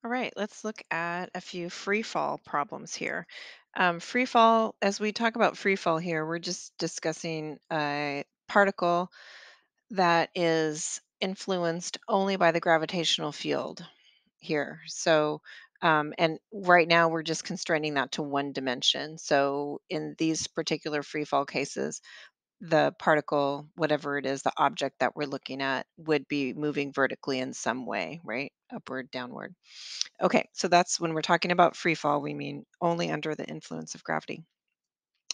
All right, let's look at a few free fall problems here. Free fall, as we talk about free fall here, we're just discussing a particle that is influenced only by the gravitational field here. And right now we're just constraining that to one dimension. So, in these particular free fall cases, the particle, whatever it is, the object that we're looking at, would be moving vertically in some way, right? Upward, downward. Okay, so that's when we're talking about free fall, we mean only under the influence of gravity.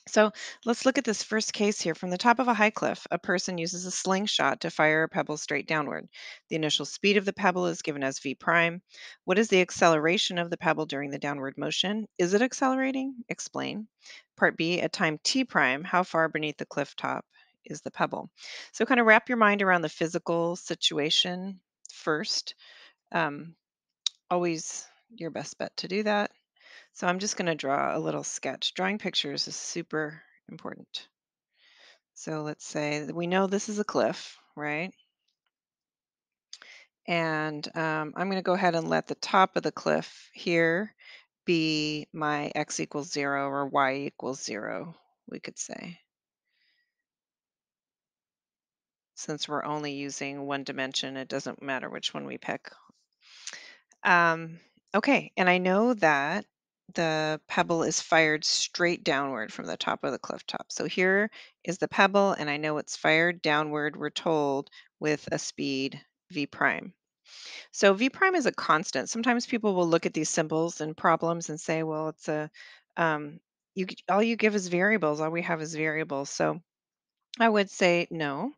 So let's look at this first case here. From the top of a high cliff, a person uses a slingshot to fire a pebble straight downward. The initial speed of the pebble is given as v prime. What is the acceleration of the pebble during the downward motion? Is it accelerating? Explain. Part B, at time t prime, how far beneath the cliff top is the pebble? So kind of wrap your mind around the physical situation first. Um, Always your best bet to do that. So I'm just going to draw a little sketch. Drawing pictures is super important. So let's say that we know this is a cliff, right? And I'm going to go ahead and let the top of the cliff here be my x equals 0 or y equals 0, we could say, since we're only using one dimension, it doesn't matter which one we pick. Um, okay, and I know that the pebble is fired straight downward from the top of the cliff top. So here is the pebble, and I know it's fired downward, we're told, with a speed v prime. So v prime is a constant. Sometimes people will look at these symbols and problems and say, well, it's a all you give is variables. All we have is variables. So I would say no.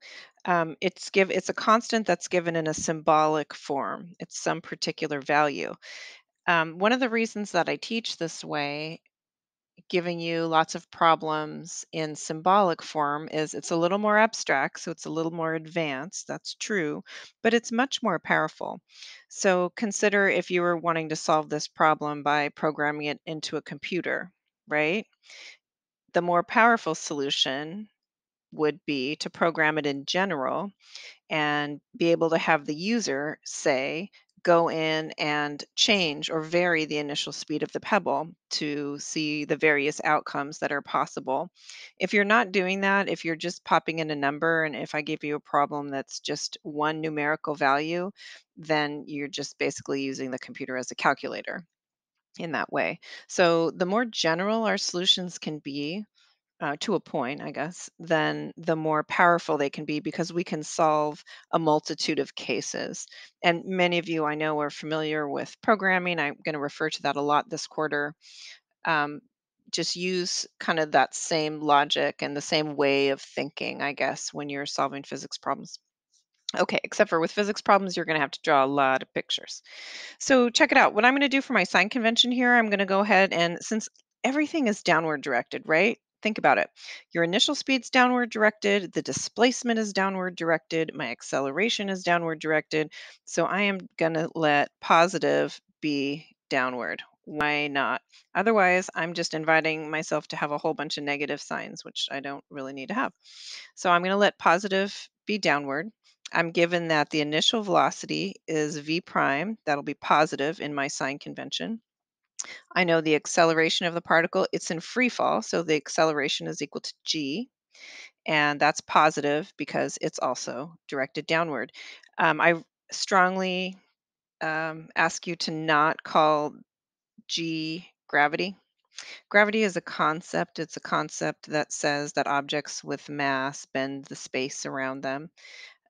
It's a constant that's given in a symbolic form. It's some particular value. One of the reasons that I teach this way, giving you lots of problems in symbolic form, is it's a little more abstract, so it's a little more advanced. That's true, but it's much more powerful. So consider if you were wanting to solve this problem by programming it into a computer, right? The more powerful solution would be to program it in general and be able to have the user, say, go in and change or vary the initial speed of the pebble to see the various outcomes that are possible. If you're not doing that, if you're just popping in a number, and if I give you a problem that's just one numerical value, then you're just basically using the computer as a calculator in that way. So the more general our solutions can be, to a point, I guess, then the more powerful they can be because we can solve a multitude of cases. And many of you I know are familiar with programming. I'm going to refer to that a lot this quarter. Um, just use kind of that same logic and the same way of thinking, I guess, when you're solving physics problems. Okay, except for with physics problems, you're going to have to draw a lot of pictures. So check it out. What I'm going to do for my sign convention here, I'm going to go ahead and since everything is downward directed, right? Think about it. Your initial speed's downward directed, the displacement is downward directed, my acceleration is downward directed. So I am going to let positive be downward. Why not? Otherwise, I'm just inviting myself to have a whole bunch of negative signs, which I don't really need to have. So I'm going to let positive be downward. I'm given that the initial velocity is v prime. That'll be positive in my sign convention. I know the acceleration of the particle, it's in free fall, so the acceleration is equal to g, and that's positive because it's also directed downward. I strongly ask you to not call g gravity. Gravity is a concept. It's a concept that says that objects with mass bend the space around them.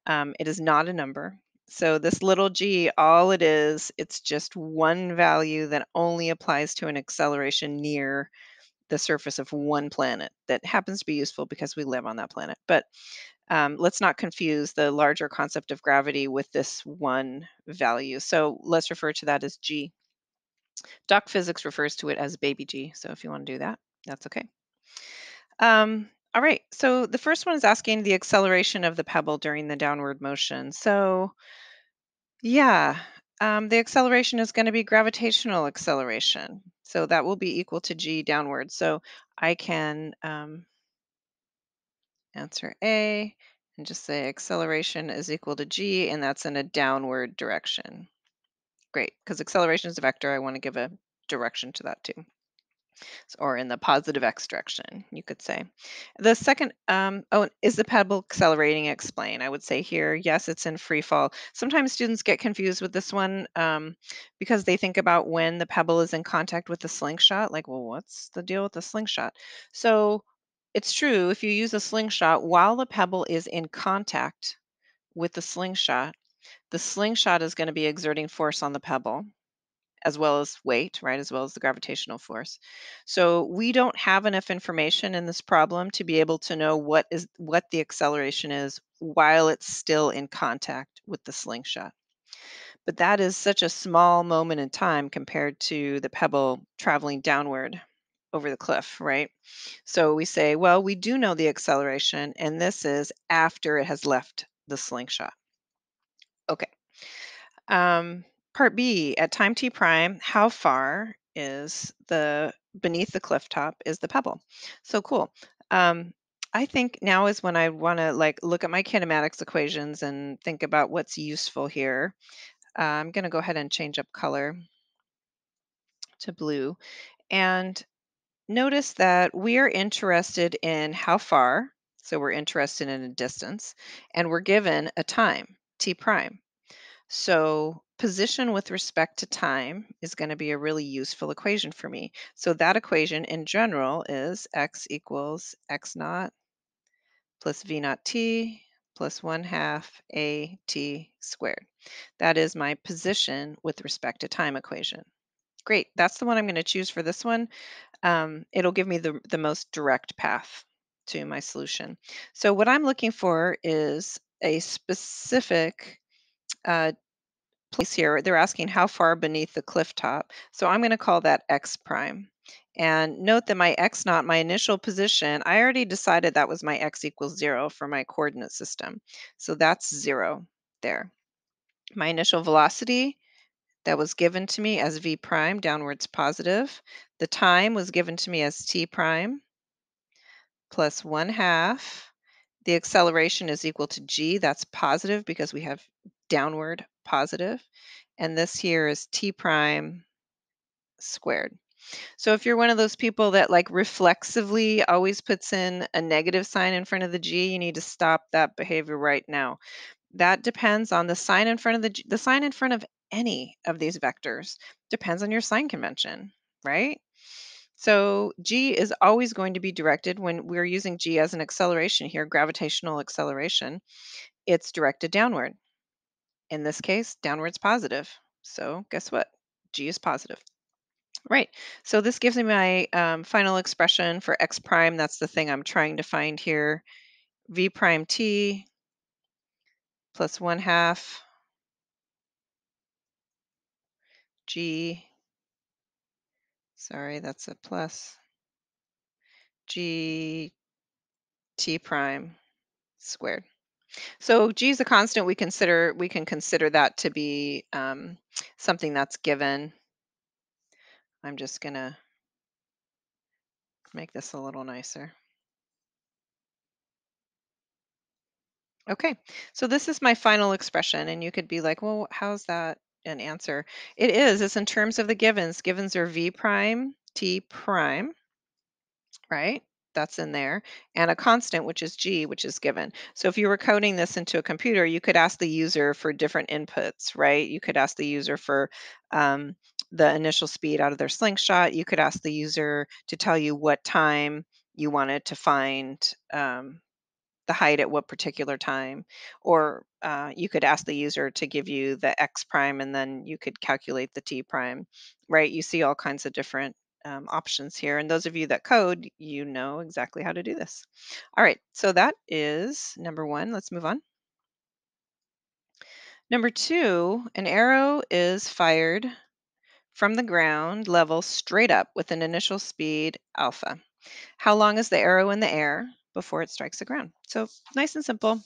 It is not a number. So this little g, all it is, it's just one value that only applies to an acceleration near the surface of one planet that happens to be useful because we live on that planet. But let's not confuse the larger concept of gravity with this one value. So let's refer to that as g. Doc physics refers to it as baby g. So if you want to do that, that's okay. All right. So the first one is asking the acceleration of the pebble during the downward motion. So yeah, the acceleration is going to be gravitational acceleration. So that will be equal to g downward. So I can answer A and just say acceleration is equal to g, and that's in a downward direction. Great, because acceleration is a vector. I want to give a direction to that too, or in the positive x direction, you could say. The second, oh, is the pebble accelerating? Explain. I would say here, yes, it's in free fall. Sometimes students get confused with this one because they think about when the pebble is in contact with the slingshot. Like, well, what's the deal with the slingshot? So it's true, if you use a slingshot while the pebble is in contact with the slingshot is going to be exerting force on the pebble as well as weight, right? As well as the gravitational force. So we don't have enough information in this problem to be able to know what the acceleration is while it's still in contact with the slingshot. But that is such a small moment in time compared to the pebble traveling downward over the cliff, right? So we say, well, we do know the acceleration, and this is after it has left the slingshot. Okay. Um, Part B, at time t prime, how far is the beneath the cliff top is the pebble? So cool. Um, I think now is when I want to like look at my kinematics equations and think about what's useful here. I'm going to go ahead and change up color to blue and notice that we are interested in how far. So we're interested in a distance and we're given a time, t prime. So position with respect to time is going to be a really useful equation for me. So that equation in general is x equals x naught plus v naught t plus 1/2 a t squared. That is my position with respect to time equation. Great, that's the one I'm going to choose for this one. It'll give me the most direct path to my solution. So what I'm looking for is a specific uh, place here. They're asking how far beneath the cliff top. So I'm going to call that x prime. And note that my x naught, my initial position, I already decided that was my x equals 0 for my coordinate system. So that's 0 there. My initial velocity that was given to me as v prime, downwards positive. The time was given to me as t prime plus 1/2. The acceleration is equal to g. That's positive because we have downward positive. And this here is t prime squared. So if you're one of those people that like reflexively always puts in a negative sign in front of the g, you need to stop that behavior right now. That depends on the sign in front of the sign in front of any of these vectors depends on your sign convention, right? So g is always going to be directed when we're using g as an acceleration here, gravitational acceleration. It's directed downward. In this case, downward's positive. So guess what? G is positive. Right. So this gives me my final expression for x prime. That's the thing I'm trying to find here. V prime t plus 1/2 g. Sorry, that's a plus g t prime squared. So g is a constant. We can consider that to be something that's given. I'm just gonna make this a little nicer. Okay, so this is my final expression, and you could be like, well, how's that an answer? It is. It's in terms of the givens. Givens are v prime, t prime, right? That's in there, and a constant, which is g, which is given. So if you were coding this into a computer, you could ask the user for different inputs, right? You could ask the user for um, the initial speed out of their slingshot. You could ask the user to tell you what time you wanted to find the height at what particular time, or you could ask the user to give you the x prime and then you could calculate the t prime, right? You see all kinds of different options here. And those of you that code, you know exactly how to do this. All right, so that is number one. Let's move on. Number two, an arrow is fired from the ground level straight up with an initial speed alpha. How long is the arrow in the air before it strikes the ground? So nice and simple.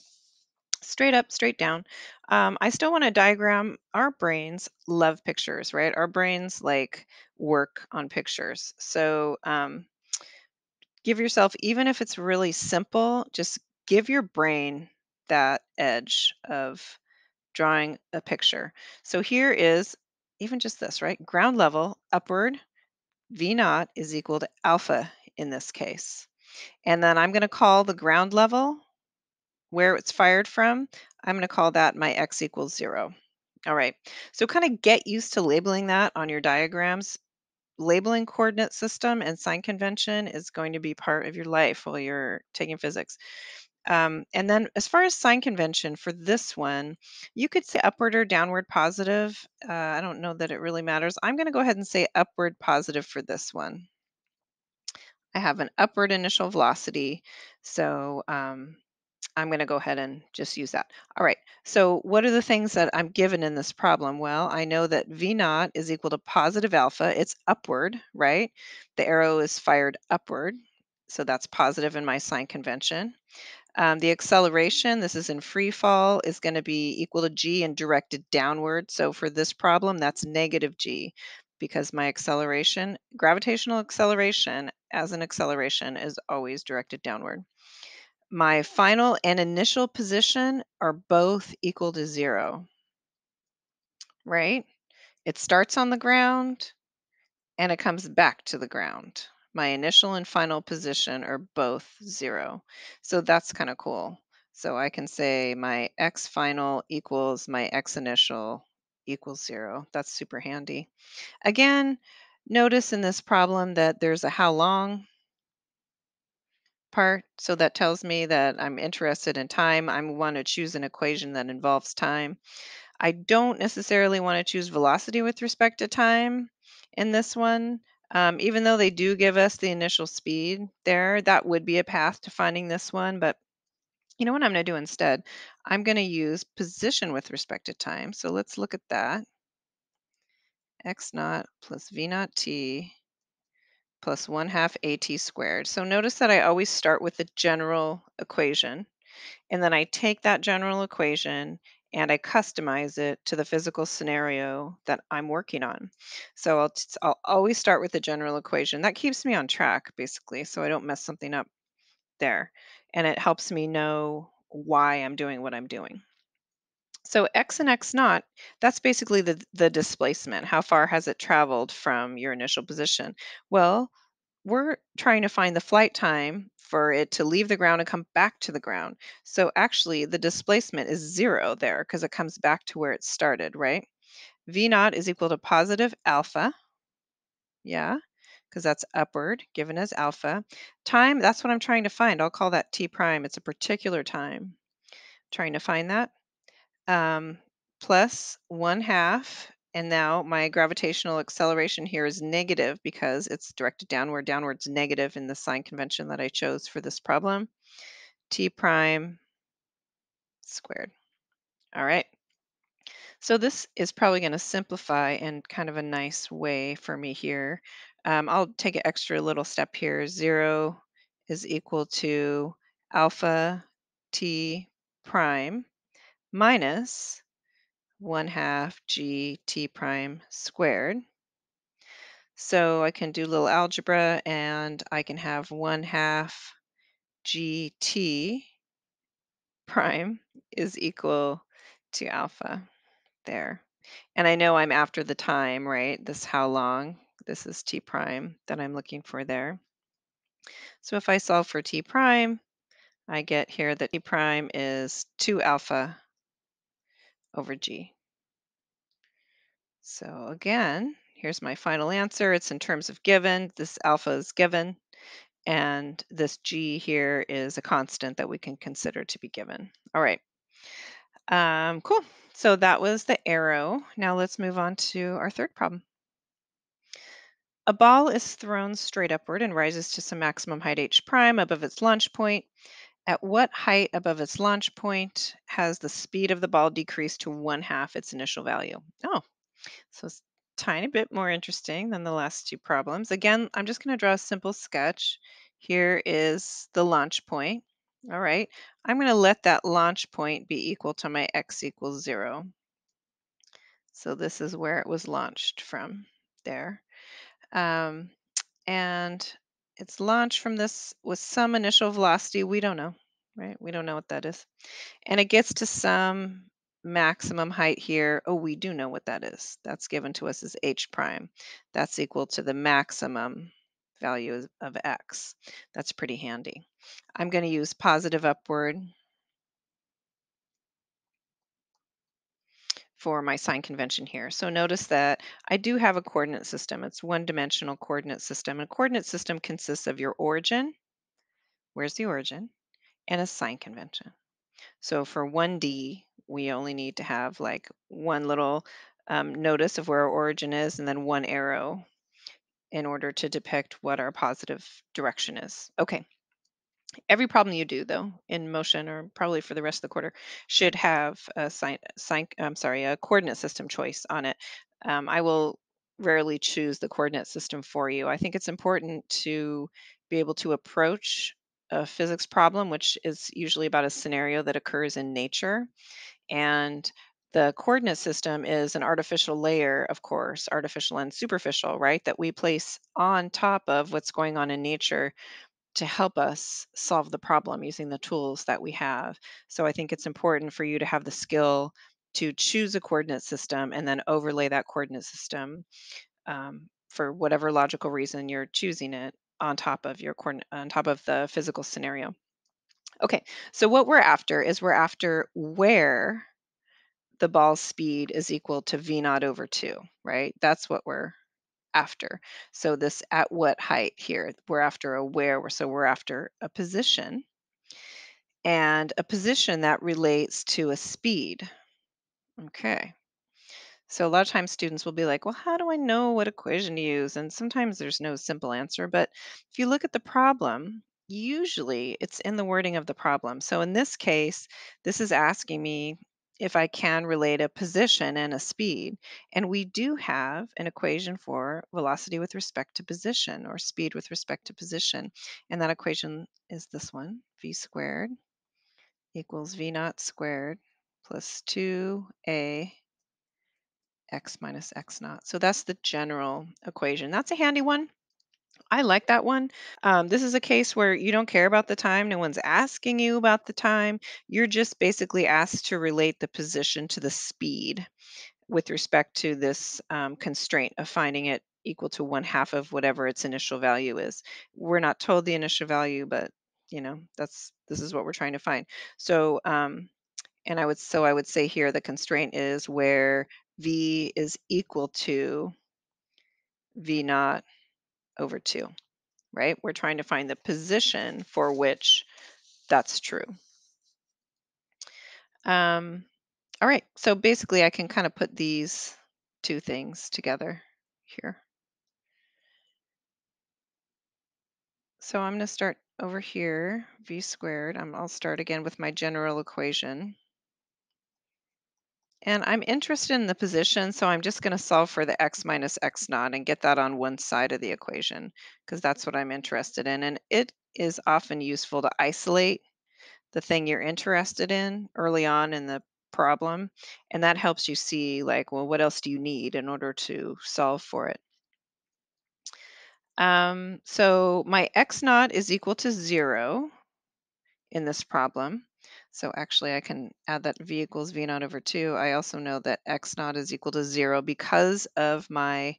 Straight up, straight down. I still want to diagram. Our brains love pictures, right? Our brains like work on pictures. So give yourself, even if it's really simple, just give your brain that edge of drawing a picture. So here is even just this, right? Ground level upward V naught is equal to alpha in this case. And then I'm going to call the ground level where it's fired from, I'm going to call that my x equals 0. All right. So kind of get used to labeling that on your diagrams. Labeling coordinate system and sign convention is going to be part of your life while you're taking physics. And then as far as sign convention for this one, you could say upward or downward positive. I don't know that it really matters. I'm going to go ahead and say upward positive for this one. I have an upward initial velocity. So I'm going to go ahead and just use that. All right. So what are the things that I'm given in this problem? Well, I know that V naught is equal to positive alpha. It's upward, right? The arrow is fired upward. So that's positive in my sign convention. The acceleration, this is in free fall, is going to be equal to g and directed downward. So for this problem, that's negative g because my acceleration, gravitational acceleration as an acceleration is always directed downward. My final and initial position are both equal to 0, right? It starts on the ground and it comes back to the ground. My initial and final position are both 0. So that's kind of cool. So I can say my x final equals my x initial equals 0. That's super handy. Again, notice in this problem that there's a how long part. So that tells me that I'm interested in time. I want to choose an equation that involves time. I don't necessarily want to choose velocity with respect to time in this one. Even though they do give us the initial speed there, that would be a path to finding this one. But you know what I'm going to do instead? I'm going to use position with respect to time. So let's look at that. X naught plus V naught t plus 1 half at squared. So notice that I always start with the general equation. And then I take that general equation and I customize it to the physical scenario that I'm working on. So I'll always start with the general equation. That keeps me on track, basically, so I don't mess something up there. And it helps me know why I'm doing what I'm doing. So x and x naught, that's basically the displacement. How far has it traveled from your initial position? Well, we're trying to find the flight time for it to leave the ground and come back to the ground. So actually, the displacement is 0 there because it comes back to where it started, right? V naught is equal to positive alpha. Yeah, because that's upward given as alpha. Time, that's what I'm trying to find. I'll call that t prime. It's a particular time. Trying to find that. Um, plus 1 half. And now my gravitational acceleration here is negative because it's directed downward. Downward's negative in the sign convention that I chose for this problem. T prime squared. All right. So this is probably going to simplify in kind of a nice way for me here. I'll take an extra little step here. 0 is equal to alpha t prime minus 1 half g t prime squared. So I can do a little algebra and I can have 1 half gt prime is equal to alpha there. And I know I'm after the time, right? This how long. This is t prime that I'm looking for there. So if I solve for t prime, I get here that t prime is 2 alpha over g. So again, here's my final answer. It's in terms of given. This alpha is given, and this g here is a constant that we can consider to be given. All right. Cool. So that was the arrow. Now let's move on to our third problem. A ball is thrown straight upward and rises to some maximum height h prime above its launch point. At what height above its launch point has the speed of the ball decreased to 1 half its initial value? Oh, so it's tiny bit more interesting than the last two problems. Again, I'm just going to draw a simple sketch. Here is the launch point. All right. I'm going to let that launch point be equal to my x equals 0. So this is where it was launched from there. Um, and it's launched from this with some initial velocity. We don't know, right? We don't know what that is. And it gets to some maximum height here, oh, we do know what that is. That's given to us as h prime. That's equal to the maximum value of x. That's pretty handy. I'm going to use positive upward for my sign convention here. So notice that I do have a coordinate system. It's one-dimensional coordinate system. A coordinate system consists of your origin, where's the origin, and a sign convention. So for 1D, we only need to have like one little notice of where our origin is and then one arrow in order to depict what our positive direction is. Okay, every problem you do though in motion or probably for the rest of the quarter should have a a coordinate system choice on it. I will rarely choose the coordinate system for you. I think it's important to be able to approach a physics problem, which is usually about a scenario that occurs in nature, and the coordinate system is an artificial layer, of course, artificial and superficial, right? That we place on top of what's going on in nature to help us solve the problem using the tools that we have. So I think it's important for you to have the skill to choose a coordinate system and then overlay that coordinate system for whatever logical reason you're choosing it on top of your on top of the physical scenario. Okay, so what we're after is we're after where the ball's speed is equal to v naught over 2, right? That's what we're after. So this at what height here, we're after a where, so we're after a position and a position that relates to a speed. Okay. So a lot of times students will be like, well, how do I know what equation to use? And sometimes there's no simple answer, but if you look at the problem, usually it's in the wording of the problem. So in this case, this is asking me if I can relate a position and a speed. And we do have an equation for velocity with respect to position or speed with respect to position. And that equation is this one, v squared equals v naught squared plus 2a x minus x naught. So that's the general equation. That's a handy one. I like that one. This is a case where you don't care about the time. No one's asking you about the time. You're just basically asked to relate the position to the speed with respect to this constraint of finding it equal to 1/2 of whatever its initial value is. We're not told the initial value, but this is what we're trying to find. So and I would say here the constraint is where v is equal to v naught over 2, right? We're trying to find the position for which that's true. Um, all right, so basically I can kind of put these two things together here. So I'm going to start over here, v squared. I'll start again with my general equation. And I'm interested in the position, so I'm just going to solve for the x minus x naught and get that on one side of the equation because that's what I'm interested in. And it is often useful to isolate the thing you're interested in early on in the problem. And that helps you see, like, well, what else do you need in order to solve for it? So my x naught is equal to 0 in this problem. So actually I can add that v equals v naught over 2. I also know that x naught is equal to 0 because of my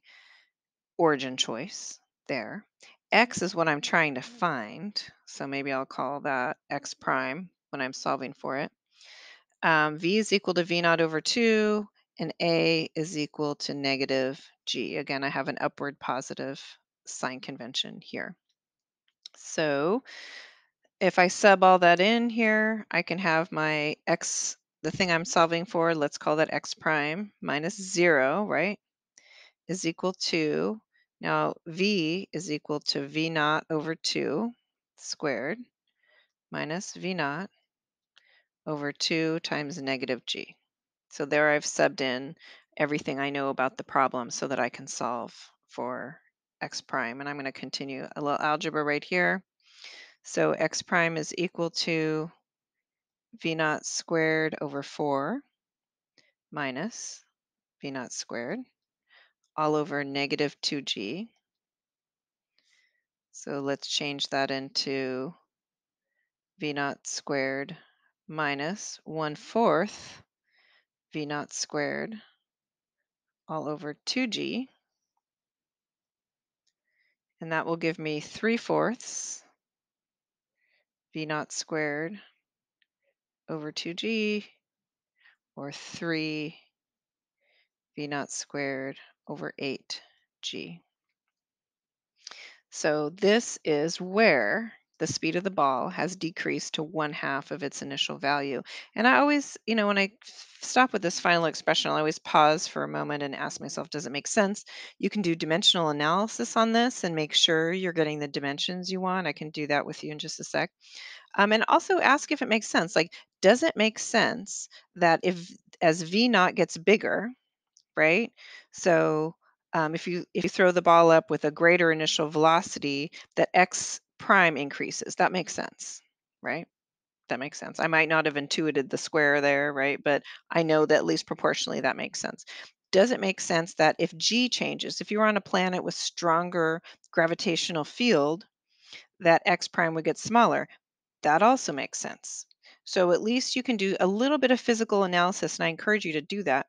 origin choice there. X is what I'm trying to find. So maybe I'll call that x prime when I'm solving for it. V is equal to v naught over 2, and a is equal to negative g. Again, I have an upward positive sign convention here. So if I sub all that in here, I can have my x, the thing I'm solving for, let's call that x prime minus 0, right, is equal to, now v is equal to v naught over 2 squared minus v naught over 2 times negative g. So there I've subbed in everything I know about the problem so that I can solve for x prime. And I'm going to continue a little algebra right here. So x prime is equal to v naught squared over 4 minus v naught squared all over negative 2g. So let's change that into v naught squared minus 1/4 v naught squared all over 2g, and that will give me 3/4 v naught squared over 2g, or 3 v naught squared over 8g. So this is where the speed of the ball has decreased to 1/2 of its initial value. And I always, when I stop with this final expression, I always pause for a moment and ask myself, does it make sense? You can do dimensional analysis on this and make sure you're getting the dimensions you want. I can do that with you in just a sec. And also ask if it makes sense. Like, does it make sense that if as V naught gets bigger, right? So if you throw the ball up with a greater initial velocity, that x prime increases. That makes sense, right? That makes sense. I might not have intuited the square there, right? But I know that at least proportionally that makes sense. Does it make sense that if g changes, if you were on a planet with stronger gravitational field, that x prime would get smaller? That also makes sense. So at least you can do a little bit of physical analysis, and I encourage you to do that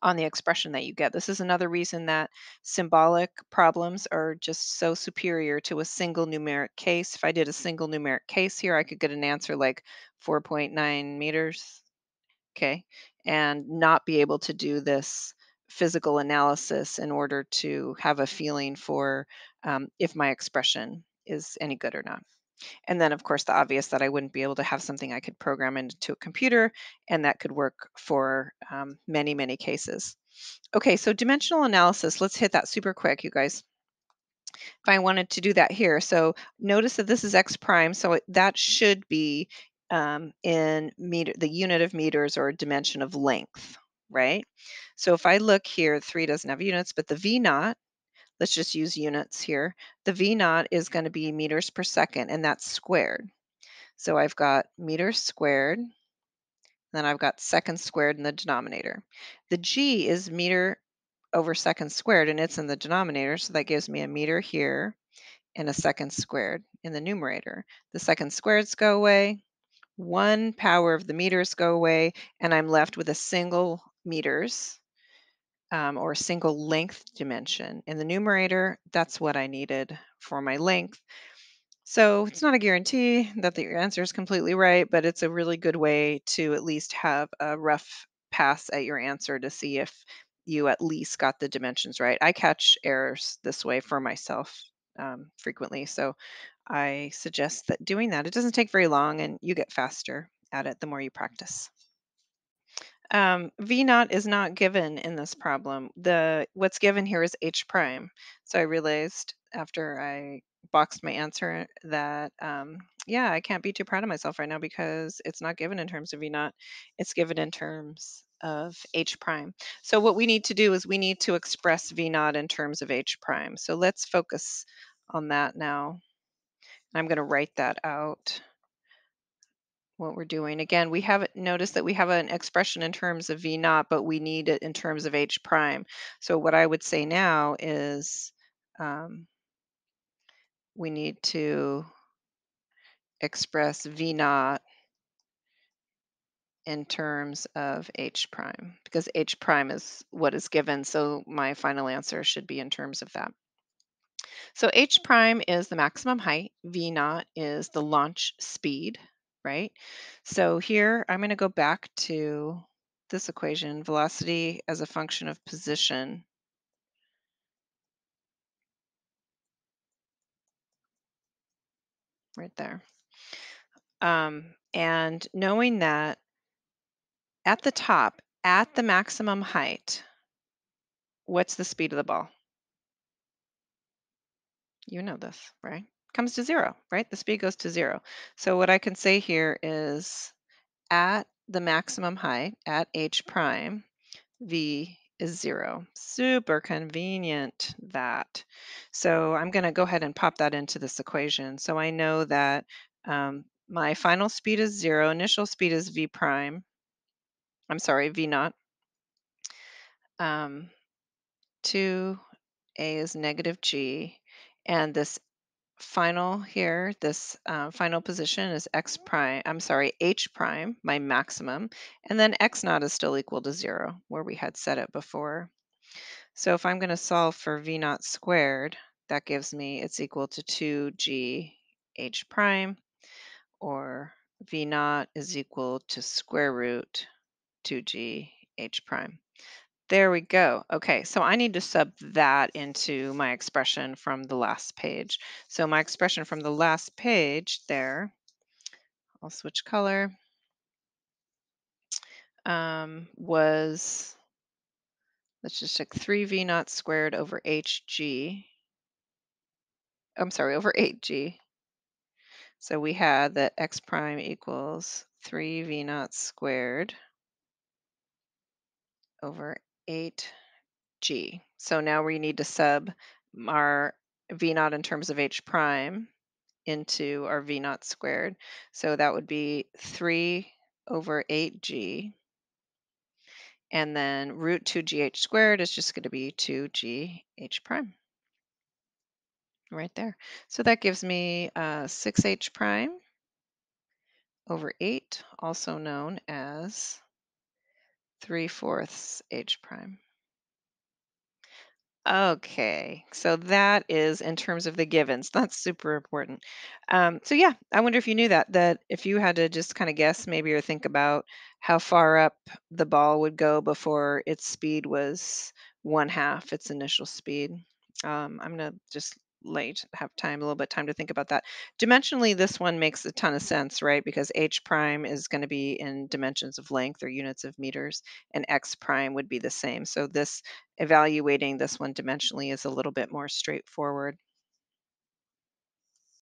on the expression that you get. This is another reason that symbolic problems are just so superior to a single numeric case. If I did a single numeric case here, I could get an answer like 4.9 meters, okay, and not be able to do this physical analysis in order to have a feeling for if my expression is any good or not. And then, of course, the obvious that I wouldn't be able to have something I could program into a computer and that could work for many, many cases. Okay, so dimensional analysis, let's hit that super quick, you guys. If I wanted to do that here, so notice that this is x prime, so that should be in meter, the unit of meters or dimension of length, right? So if I look here, 3 doesn't have units, but the v naught, let's just use units here. The v naught is going to be meters per second, and that's squared. So I've got meters squared, then I've got seconds squared in the denominator. The g is meter over second squared, and it's in the denominator, so that gives me a meter here and a second squared in the numerator. The second squareds go away, 1 power of the meters go away, and I'm left with a single meters or single length dimension. In the numerator, that's what I needed for my length. So it's not a guarantee that your answer is completely right, but it's a really good way to at least have a rough pass at your answer to see if you at least got the dimensions right. I catch errors this way for myself frequently, so I suggest that doing that. It doesn't take very long, and you get faster at it the more you practice. V naught is not given in this problem. What's given here is H prime. So I realized after I boxed my answer that yeah, I can't be too proud of myself right now because it's not given in terms of V naught. It's given in terms of H prime. So what we need to do is we need to express V naught in terms of H prime. So let's focus on that now. I'm going to write that out what we're doing. Again, we haven't noticed that we have an expression in terms of V naught, but we need it in terms of H prime. So what I would say now is um, we need to express V naught in terms of H prime because H prime is what is given. So my final answer should be in terms of that. So H prime is the maximum height, V naught is the launch speed, right? So here I'm going to go back to this equation, velocity as a function of position, right there. And knowing that at the top, at the maximum height, what's the speed of the ball? You know this, right? Comes to zero, right? The speed goes to zero. So what I can say here is at the maximum height, at h prime, v is zero. Super convenient that. So I'm going to go ahead and pop that into this equation. So I know that my final speed is zero, initial speed is v prime. I'm sorry, v naught. 2a is negative g, and this final here, this final position is x prime, I'm sorry, h prime, my maximum, and then x naught is still equal to 0, where we had set it before. So if I'm going to solve for v naught squared, that gives me it's equal to 2g h prime, or v naught is equal to square root 2g h prime. There we go. Okay, so I need to sub that into my expression from the last page. So my expression from the last page there, I'll switch color, was, let's just check, 3v naught squared over hg. I'm sorry, over 8g. So we had that x prime equals 3v naught squared over 8g. So now we need to sub our v naught in terms of h prime into our v naught squared. So that would be 3 over 8g. And then root 2gh squared is just going to be 2gh prime right there. So that gives me 6h prime over 8, also known as 3/4 h prime. Okay, so that is in terms of the givens. That's super important. So yeah, I wonder if you knew that if you had to just kind of guess, maybe, or think about how far up the ball would go before its speed was one half its initial speed. I'm gonna just have time, a little bit time to think about that. Dimensionally, this one makes a ton of sense, right? Because h prime is going to be in dimensions of length or units of meters, and x prime would be the same. So this evaluating this one dimensionally is a little bit more straightforward.